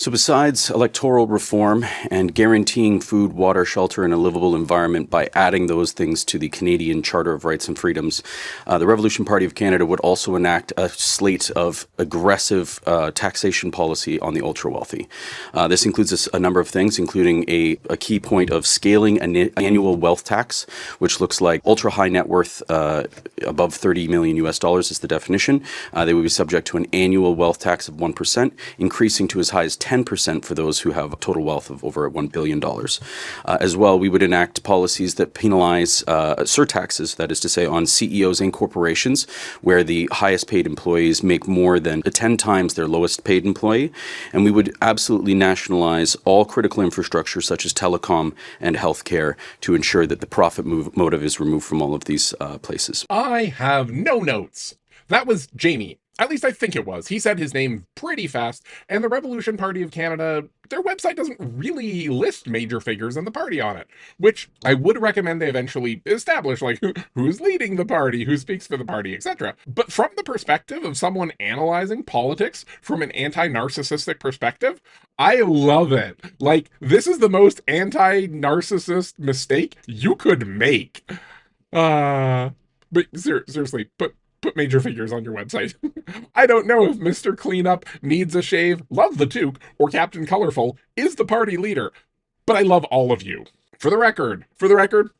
So, besides electoral reform and guaranteeing food, water, shelter, and a livable environment by adding those things to the Canadian Charter of Rights and Freedoms, the Revolution Party of Canada would also enact a slate of aggressive taxation policy on the ultra wealthy. This includes a number of things, including a key point of scaling an annual wealth tax, which looks like ultra high net worth above 30 million US dollars is the definition. They would be subject to an annual wealth tax of 1%, increasing to as high as 10% for those who have a total wealth of over $1 billion. As well, we would enact policies that penalize surtaxes, that is to say, on CEOs and corporations, where the highest paid employees make more than 10 times their lowest paid employee. And we would absolutely nationalize all critical infrastructure, such as telecom and healthcare, to ensure that the profit motive is removed from all of these places. I have no notes. That was Jamie. At least I think it was. He said his name pretty fast, and the Revolution Party of Canada, their website doesn't really list major figures in the party on it, which I would recommend they eventually establish, like who's leading the party, who speaks for the party, etc. But from the perspective of someone analyzing politics from an anti-narcissistic perspective, I love it. Like, this is the most anti-narcissist mistake you could make. But seriously, put major figures on your website. I don't know if Mr. Cleanup needs a shave, love the toque, or Captain Colorful is the party leader, but I love all of you. For the record,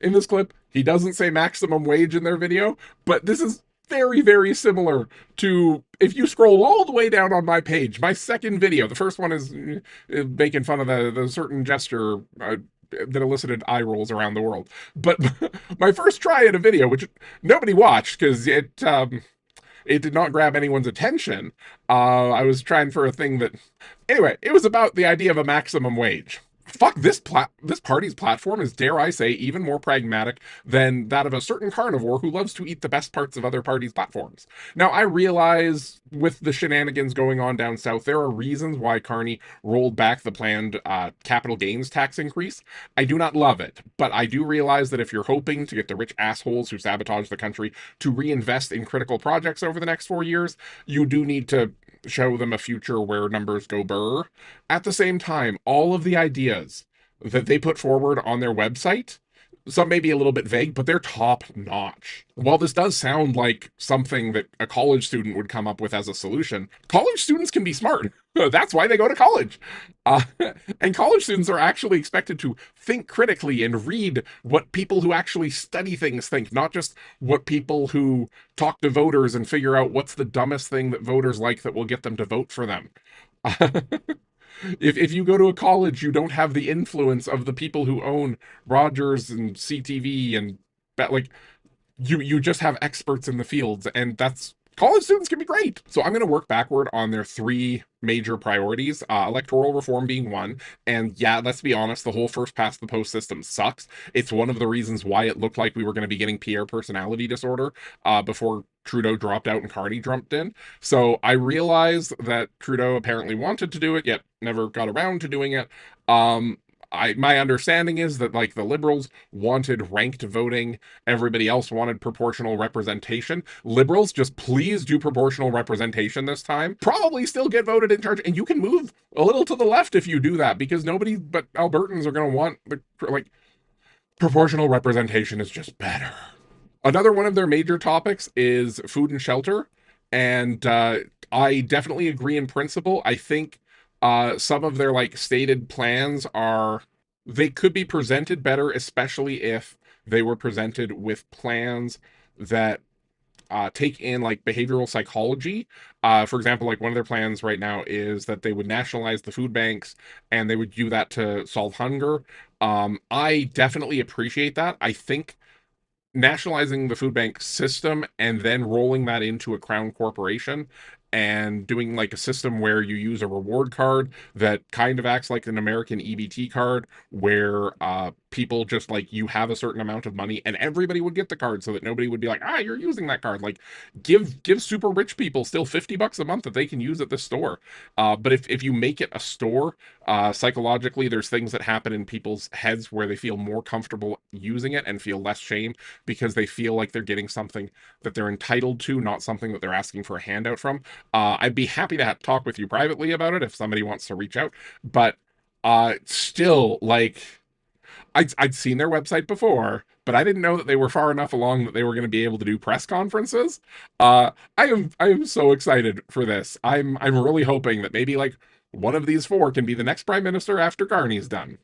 in this clip, he doesn't say maximum wage in their video, but this is very, very similar to, if you scroll all the way down on my page, my second video, the first one is making fun of the certain gesture that elicited eye rolls around the world. But my first try at a video, which nobody watched because it did not grab anyone's attention. I was trying for a thing that, anyway, it was about the idea of a maximum wage. Fuck, this party's platform is, dare I say, even more pragmatic than that of a certain carnivore who loves to eat the best parts of other parties' platforms. Now, I realize with the shenanigans going on down south, there are reasons why Carney rolled back the planned capital gains tax increase. I do not love it, but I do realize that if you're hoping to get the rich assholes who sabotage the country to reinvest in critical projects over the next 4 years, you do need to show them a future where numbers go burr. At the same time, all of the ideas that they put forward on their website, some may be a little bit vague, but they're top notch. While this does sound like something that a college student would come up with as a solution, college students can be smart. That's why they go to college. And college students are actually expected to think critically and read what people who actually study things think, not just what people who talk to voters and figure out what's the dumbest thing that voters like that will get them to vote for them. If you go to a college, you don't have the influence of the people who own Rogers and CTV and like you just have experts in the fields, and that's college students can be great. So I'm going to work backward on their three major priorities, electoral reform being one. And yeah, let's be honest, the whole first past the post system sucks. It's one of the reasons why it looked like we were going to be getting Pierre personality disorder before Trudeau dropped out and Carney jumped in. So I realized that Trudeau apparently wanted to do it, yet never got around to doing it. My understanding is that, like, the Liberals wanted ranked voting, everybody else wanted proportional representation. Liberals, just please do proportional representation this time. Probably still get voted in charge, and you can move a little to the left if you do that, because nobody but Albertans are going to want, like, proportional representation is just better. Another one of their major topics is food and shelter, and I definitely agree in principle. I think some of their, like, stated plans they could be presented better, especially if they were presented with plans that take in, like, behavioral psychology. For example, like, one of their plans right now is that they would nationalize the food banks and they would do that to solve hunger. I definitely appreciate that. I think nationalizing the food bank system and then rolling that into a crown corporation and doing, like, a system where you use a reward card that kind of acts like an American EBT card, where people just, like, you have a certain amount of money and everybody would get the card, so that nobody would be like, you're using that card. Like, give super rich people still $50 a month that they can use at the store. But if you make it a store, psychologically, there's things that happen in people's heads where they feel more comfortable using it and feel less shame because they feel like they're getting something that they're entitled to, not something that they're asking for a handout from. I'd be happy to talk with you privately about it if somebody wants to reach out. But still, like, I'd seen their website before, but I didn't know that they were far enough along that they were going to be able to do press conferences. I am so excited for this. I'm really hoping that maybe like one of these four can be the next prime minister after Carney's done.